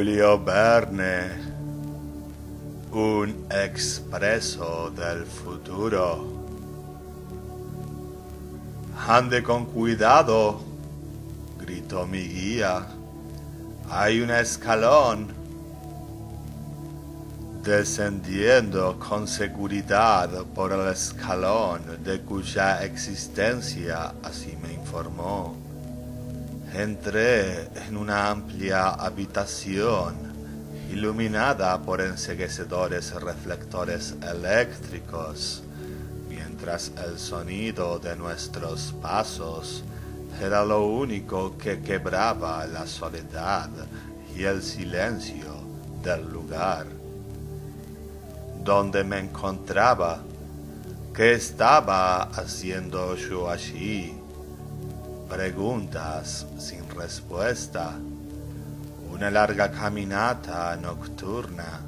Julio Verne, un expreso del futuro. Ande con cuidado, gritó mi guía. Hay un escalón. Descendiendo con seguridad por el escalón de cuya existencia así me informó, entré en una amplia habitación iluminada por enceguecedores reflectores eléctricos, mientras el sonido de nuestros pasos era lo único que quebraba la soledad y el silencio del lugar donde me encontraba. ¿Qué estaba haciendo yo allí? Preguntas sin respuesta. Una larga caminata nocturna.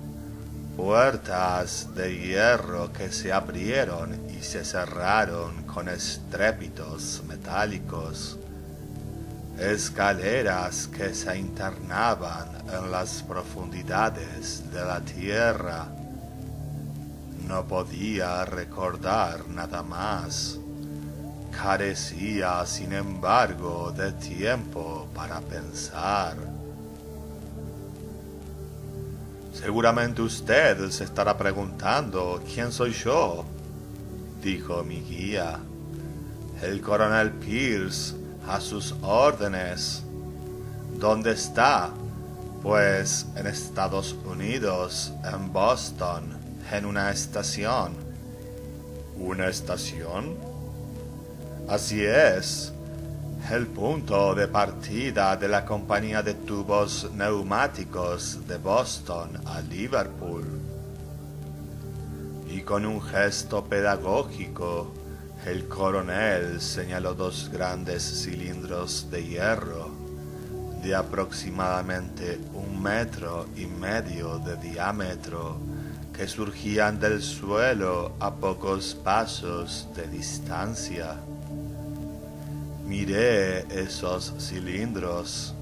Puertas de hierro que se abrieron y se cerraron con estrépitos metálicos. Escaleras que se internaban en las profundidades de la tierra. No podía recordar nada más. Carecía, sin embargo, de tiempo para pensar. Seguramente usted se estará preguntando quién soy yo, dijo mi guía. El coronel Pierce, a sus órdenes. ¿Dónde está? Pues en Estados Unidos, en Boston, en una estación. ¿Una estación? Así es, el punto de partida de la compañía de tubos neumáticos de Boston a Liverpool. Y con un gesto pedagógico, el coronel señaló dos grandes cilindros de hierro de aproximadamente 1,5 metros de diámetro que surgían del suelo a pocos pasos de distancia. Miré esos cilindros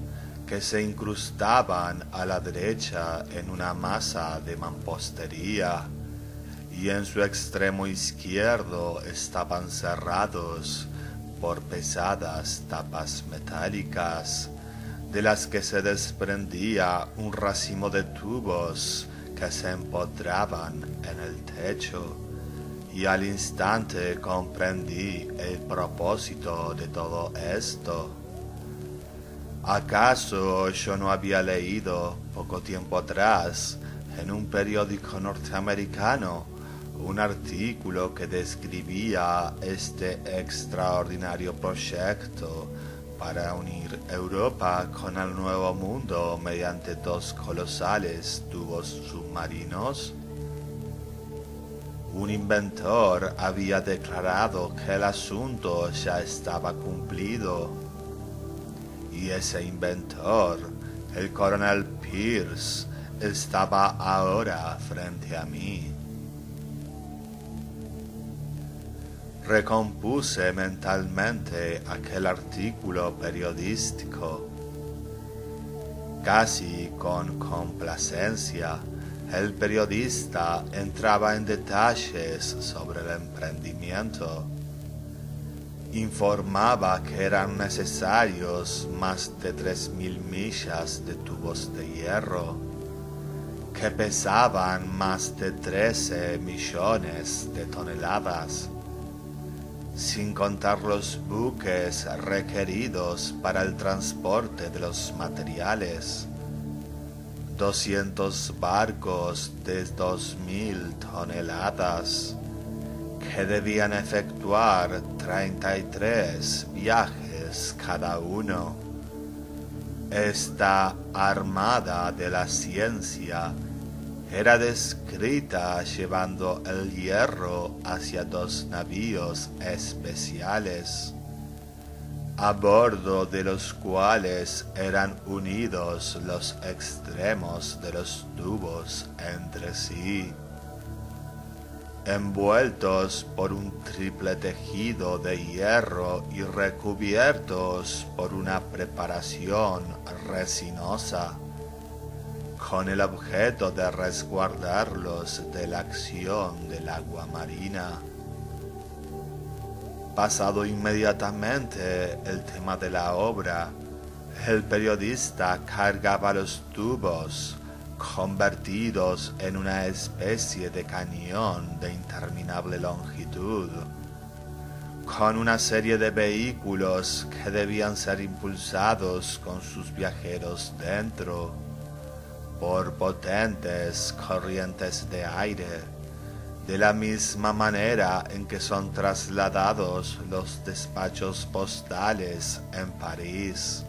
que se incrustaban a la derecha en una masa de mampostería y en su extremo izquierdo estaban cerrados por pesadas tapas metálicas de las que se desprendía un racimo de tubos que se empotraban en el techo, y al instante comprendí el propósito de todo esto. ¿Acaso yo no había leído poco tiempo atrás en un periódico norteamericano un artículo que describía este extraordinario proyecto para unir Europa con el Nuevo Mundo mediante dos colosales tubos submarinos? Un inventor había declarado que el asunto ya estaba cumplido, y ese inventor, el coronel Pierce, estaba ahora frente a mí. Recompuse mentalmente aquel artículo periodístico. Casi con complacencia, el periodista entraba en detalles sobre el emprendimiento. Informaba que eran necesarios más de 3,000 millas de tubos de hierro, que pesaban más de 13 millones de toneladas, sin contar los buques requeridos para el transporte de los materiales. 200 barcos de 2,000 toneladas que debían efectuar 33 viajes cada uno. Esta armada de la ciencia era descrita llevando el hierro hacia 2 navíos especiales, a bordo de los cuales eran unidos los extremos de los tubos entre sí, envueltos por un triple tejido de hierro y recubiertos por una preparación resinosa. con el objeto de resguardarlos de la acción del agua marina. Pasado inmediatamente el tema de la obra, el periodista cargaba los tubos, convertidos en una especie de cañón de interminable longitud, con una serie de vehículos que debían ser impulsados con sus viajeros dentro por potentes corrientes de aire, de la misma manera en que son trasladados los despachos postales en París.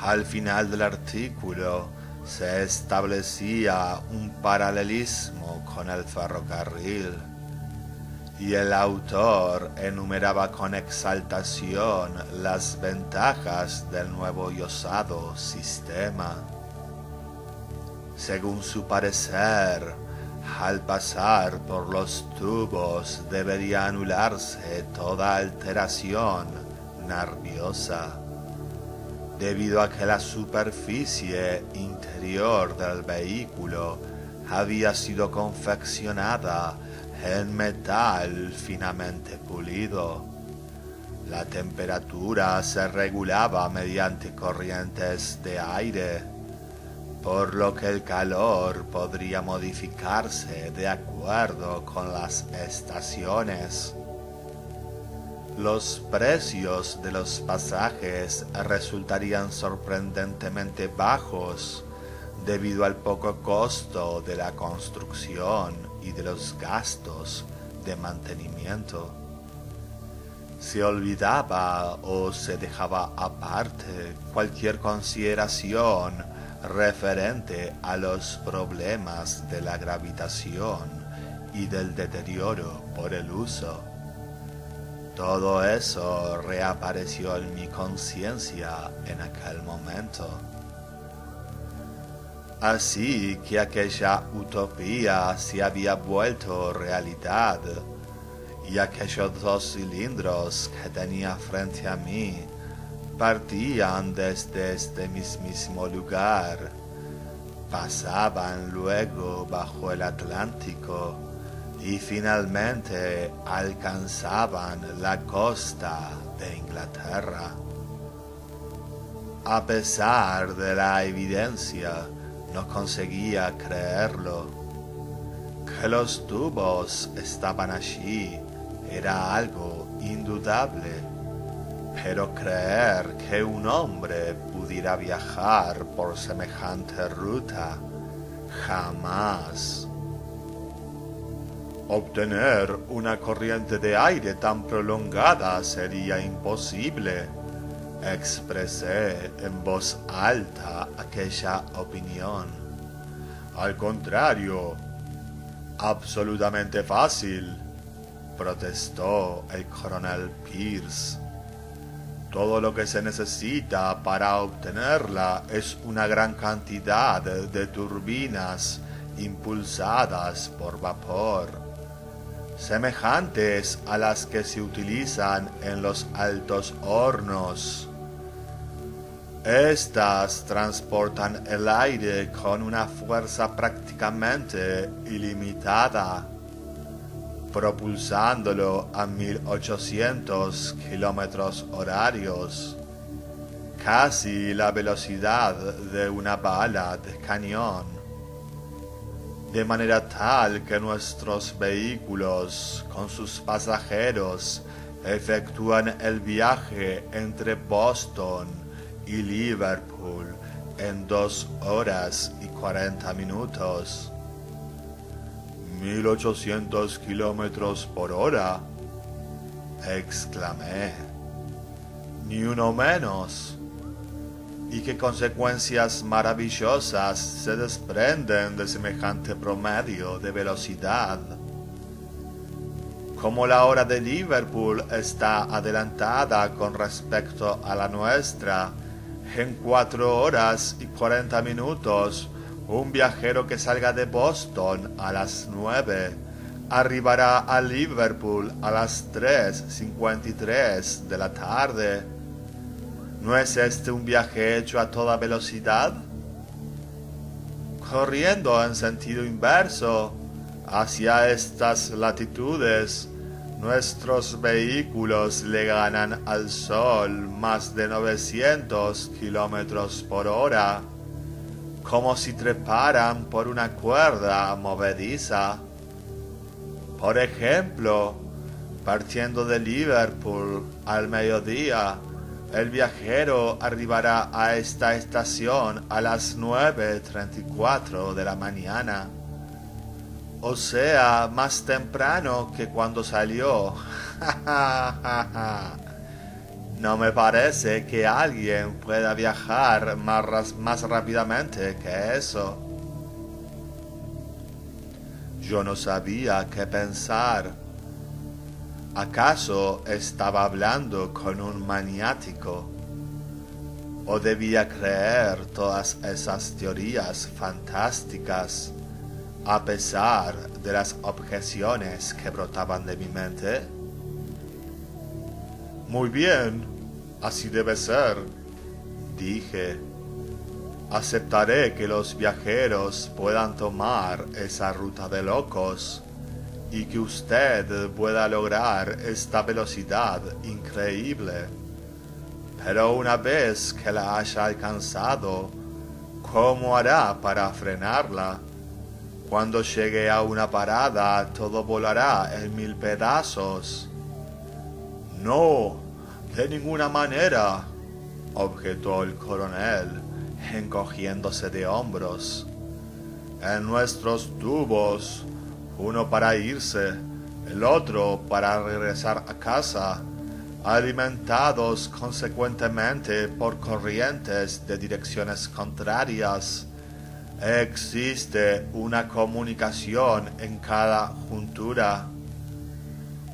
Al final del artículo se establecía un paralelismo con el ferrocarril y el autor enumeraba con exaltación las ventajas del nuevo y osado sistema. Según su parecer, al pasar por los tubos debería anularse toda alteración nerviosa, debido a que la superficie interior del vehículo había sido confeccionada en metal finamente pulido. La temperatura se regulaba mediante corrientes de aire, por lo que el calor podría modificarse de acuerdo con las estaciones. Los precios de los pasajes resultarían sorprendentemente bajos debido al poco costo de la construcción y de los gastos de mantenimiento. Se olvidaba o se dejaba aparte cualquier consideración referente a los problemas de la gravitación y del deterioro por el uso. Todo eso reapareció en mi conciencia en aquel momento. Así que aquella utopía se había vuelto realidad, y aquellos dos cilindros que tenía frente a mí partían desde este mismo lugar, pasaban luego bajo el Atlántico y finalmente alcanzaban la costa de Inglaterra. A pesar de la evidencia, no conseguía creerlo. Que los tubos estaban allí era algo indudable, pero creer que un hombre pudiera viajar por semejante ruta, jamás. Obtener una corriente de aire tan prolongada sería imposible. Expresé en voz alta aquella opinión. Al contrario, absolutamente fácil, protestó el coronel Pierce. Todo lo que se necesita para obtenerla es una gran cantidad de turbinas impulsadas por vapor, semejantes a las que se utilizan en los altos hornos. Estas transportan el aire con una fuerza prácticamente ilimitada, propulsándolo a 1800 kilómetros horarios, casi la velocidad de una bala de cañón, de manera tal que nuestros vehículos con sus pasajeros efectúan el viaje entre Boston y Liverpool en 2 horas y 40 minutos. 1800 kilómetros por hora, exclamé. Ni uno menos. ¿Y qué consecuencias maravillosas se desprenden de semejante promedio de velocidad? Como la hora de Liverpool está adelantada con respecto a la nuestra, en 4 horas y 40 minutos, un viajero que salga de Boston a las 9 arribará a Liverpool a las 3:53 de la tarde. ¿No es este un viaje hecho a toda velocidad? Corriendo en sentido inverso hacia estas latitudes, nuestros vehículos le ganan al Sol más de 900 kilómetros por hora, como si treparan por una cuerda movediza. Por ejemplo, partiendo de Liverpool al mediodía, el viajero arribará a esta estación a las 9:34 de la mañana. O sea, más temprano que cuando salió. No me parece que alguien pueda viajar más rápidamente que eso. Yo no sabía qué pensar. ¿Acaso estaba hablando con un maniático? ¿O debía creer todas esas teorías fantásticas, a pesar de las objeciones que brotaban de mi mente? Muy bien, así debe ser, dije. Aceptaré que los viajeros puedan tomar esa ruta de locos y que usted pueda lograr esta velocidad increíble. Pero una vez que la haya alcanzado, ¿cómo hará para frenarla? Cuando llegue a una parada, todo volará en 1000 pedazos. No, de ninguna manera, objetó el coronel, encogiéndose de hombros. En nuestros tubos, uno para irse, el otro para regresar a casa, alimentados consecuentemente por corrientes de direcciones contrarias, existe una comunicación en cada juntura.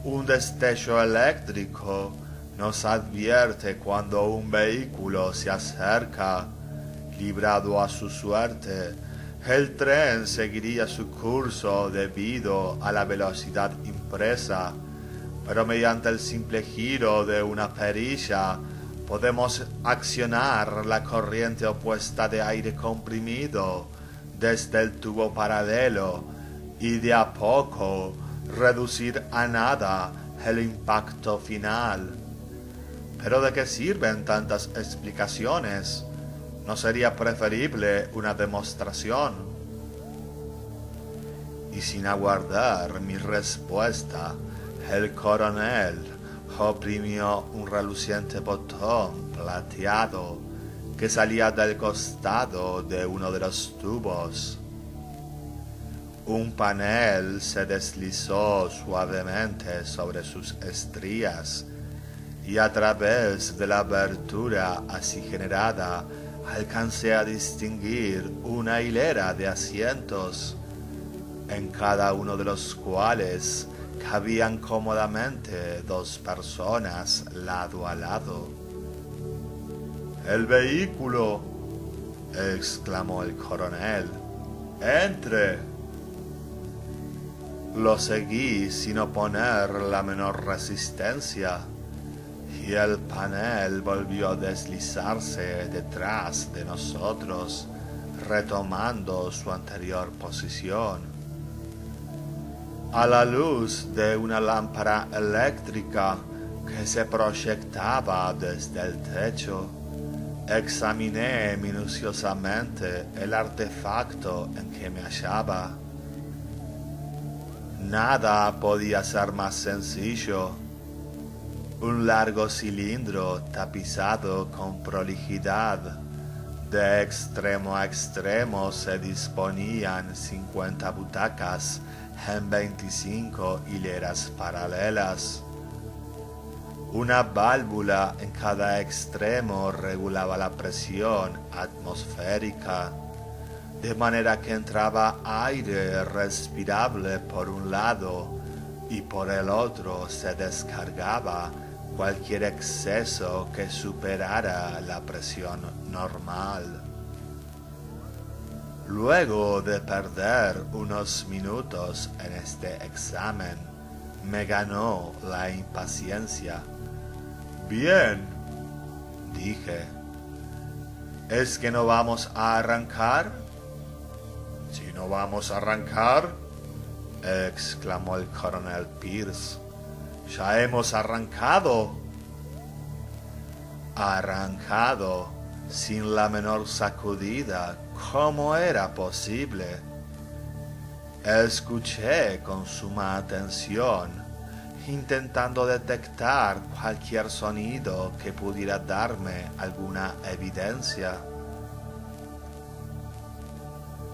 Un destello eléctrico nos advierte cuando un vehículo se acerca. Librado a su suerte, el tren seguiría su curso debido a la velocidad impresa, pero mediante el simple giro de una perilla podemos accionar la corriente opuesta de aire comprimido desde el tubo paralelo y de a poco reducir a nada el impacto final. ¿Pero de qué sirven tantas explicaciones? ¿No sería preferible una demostración? Y sin aguardar mi respuesta, el coronel oprimió un reluciente botón plateado que salía del costado de uno de los tubos. Un panel se deslizó suavemente sobre sus estrías y a través de la abertura así generada alcancé a distinguir una hilera de asientos, en cada uno de los cuales cabían cómodamente 2 personas lado a lado. «¡El vehículo!», exclamó el coronel. «¡Entre!». Lo seguí sin oponer la menor resistencia, y el panel volvió a deslizarse detrás de nosotros, retomando su anterior posición. A la luz de una lámpara eléctrica que se proyectaba desde el techo, examiné minuciosamente el artefacto en que me hallaba. Nada podía ser más sencillo. Un largo cilindro tapizado con prolijidad. De extremo a extremo se disponían 50 butacas en 25 hileras paralelas. Una válvula en cada extremo regulaba la presión atmosférica, de manera que entraba aire respirable por un lado y por el otro se descargaba cualquier exceso que superara la presión normal. Luego de perder unos minutos en este examen, me ganó la impaciencia. «Bien», dije. ¿Es que no vamos a arrancar? Si no vamos a arrancar, exclamó el coronel Pierce. Ya hemos arrancado. Arrancado sin la menor sacudida. ¿Cómo era posible? Escuché con suma atención, intentando detectar cualquier sonido que pudiera darme alguna evidencia.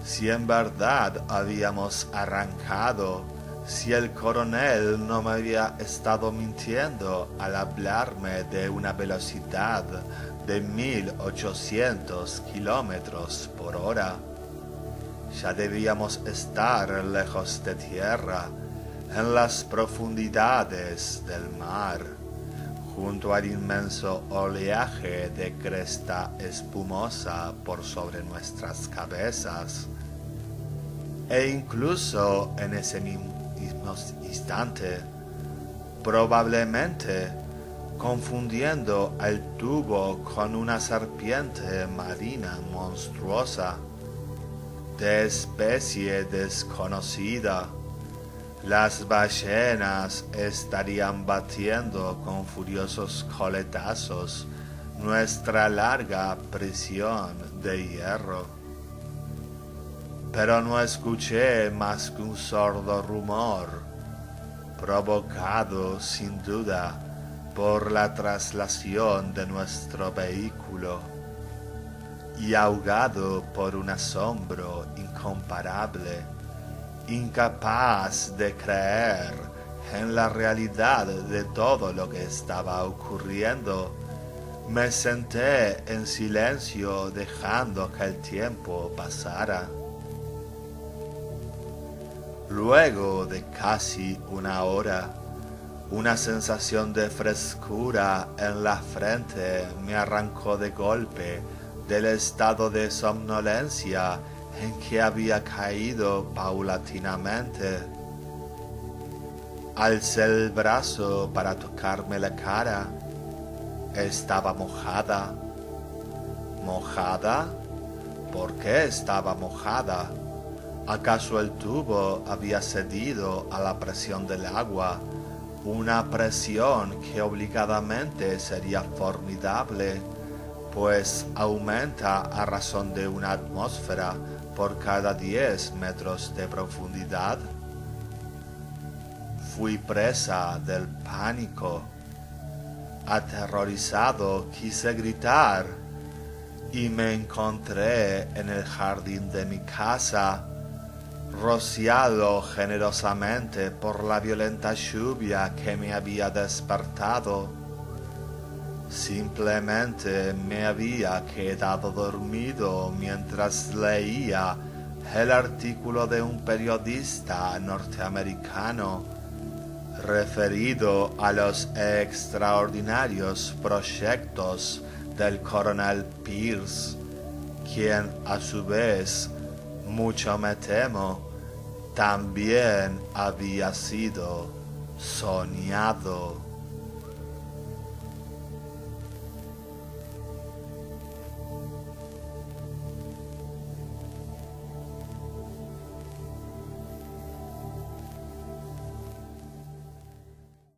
Si en verdad habíamos arrancado, si el coronel no me había estado mintiendo al hablarme de una velocidad de 1800 kilómetros por hora, ya debíamos estar lejos de tierra, en las profundidades del mar, junto al inmenso oleaje de cresta espumosa por sobre nuestras cabezas. E incluso en ese mismo instante, probablemente confundiendo el tubo con una serpiente marina monstruosa, de especie desconocida, las ballenas estarían batiendo con furiosos coletazos nuestra larga prisión de hierro. Pero no escuché más que un sordo rumor, provocado sin duda por la traslación de nuestro vehículo y ahogado por un asombro incomparable, incapaz de creer en la realidad de todo lo que estaba ocurriendo. Me senté en silencio dejando que el tiempo pasara. Luego de casi una hora, una sensación de frescura en la frente me arrancó de golpe del estado de somnolencia en que había caído paulatinamente. Alcé el brazo para tocarme la cara. Estaba mojada. ¿Mojada? ¿Por qué estaba mojada? ¿Acaso el tubo había cedido a la presión del agua? Una presión que obligadamente sería formidable, pues aumenta a razón de una atmósfera por cada 10 metros de profundidad. Fui presa del pánico. Aterrorizado quise gritar y me encontré en el jardín de mi casa, rociado generosamente por la violenta lluvia que me había despertado. Simplemente me había quedado dormido mientras leía el artículo de un periodista norteamericano referido a los extraordinarios proyectos del coronel Pierce, quien a su vez, mucho me temo, también había sido soñado.